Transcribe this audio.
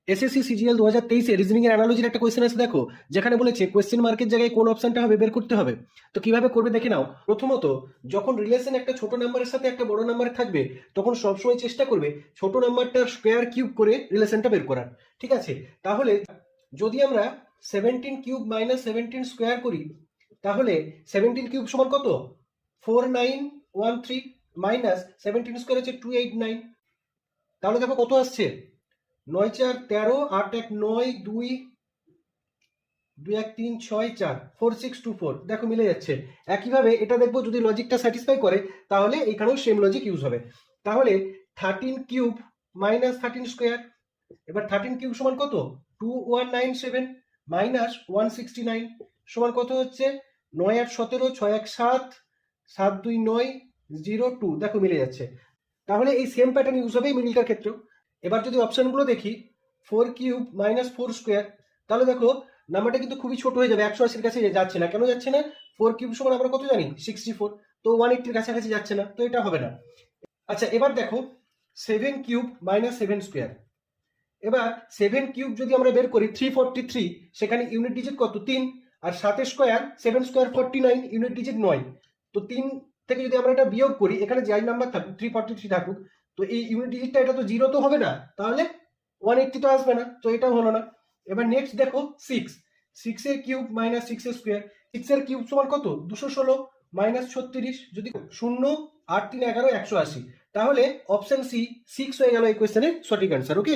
SSC CGL 2023 এর reasoning এর অ্যানালজির একটা কোয়েশ্চেন আছে দেখো, যেখানে বলেছে কোয়েশ্চেন মার্কের জায়গায় কোন অপশনটা হবে বের করতে হবে। তো কিভাবে করবে দেখে নাও। প্রথমত, যখন রিলেশন একটা ছোট নাম্বারের সাথে একটা বড় নাম্বার থাকবে, তখন সবসময় চেষ্টা করবে ছোট নাম্বারটার স্কোয়ার কিউব করে রিলেশনটা বের করার। ঠিক আছে, তাহলে যদি আমরা 17 কিউব মাইনাস 17 স্কোয়ার করি, তাহলে 17 কিউব সমান কত? 4913 মাইনাস 17 স্কোয়ার হচ্ছে 289। তাহলে দেখো কত আসছে, 9 4 13, 8 1 9, 2 2 1 3 6 4, 4624। দেখো মিলে যাচ্ছে। একইভাবে এটা দেখবো যদি লজিকটা স্যাটিসফাই করে, তাহলে এখানেও সেম লজিক ইউজ হবে। তাহলে 13 কিউব মাইনাস 13 স্কোয়ার, এবার 13 কিউব সমান কত? 2197 মাইনাস 169 সমান কত হচ্ছে? 9 8 17, 6 1 7, 7 2 9, 0 2। দেখো মিলে যাচ্ছে। তাহলে এই সেম প্যাটার্ন ইউজ হবে এই মিডিলটার ক্ষেত্রেও। এবার যদি অপশনগুলো দেখি, 4 কিউব মাইনাস 4 স্কোয়ার, তাহলে দেখো নাম্বারটা কিন্তু খুবই ছোট হয়ে যাবে, 180-র কাছে যাচ্ছে না। কেন যাচ্ছে না? 4 কিউব সমান আমরা কত জানি? 64। তো 180-র কাছাকাছি যাচ্ছে না, তো এটা হবে না। আচ্ছা, এবার দেখো 7 কিউব মাইনাস 7 স্কোয়ার। এবার 7 কিউব যদি আমরা বের করি 343, সেখানে ইউনিট ডিজিট কত? 3। আর 7 স্কোয়ার 7 স্কোয়ার 49, ইউনিট ডিজিট 9। তো 3 থেকে যদি আমরা এটা বিয়োগ করি, এখানে যাই নাম্বার থাকুক 343 থাকুক, তো এই ইউনিট ডিজিটটা এটা তো জিরো তো হবে না, তাহলে 180 তো আসবে না, তো এটাও হলো না। এবার নেক্সট দেখো 6। 6 এর কিউব মাইনাস 6 এর স্কোয়ার, 6 এর কিউব সমান কত? 216 মাইনাস 36। যদি 0 8 3 11 180, তাহলে অপশন সি 6 হয়ে গেল এই কোয়েশ্চেনের সঠিক অ্যান্সার। ওকে।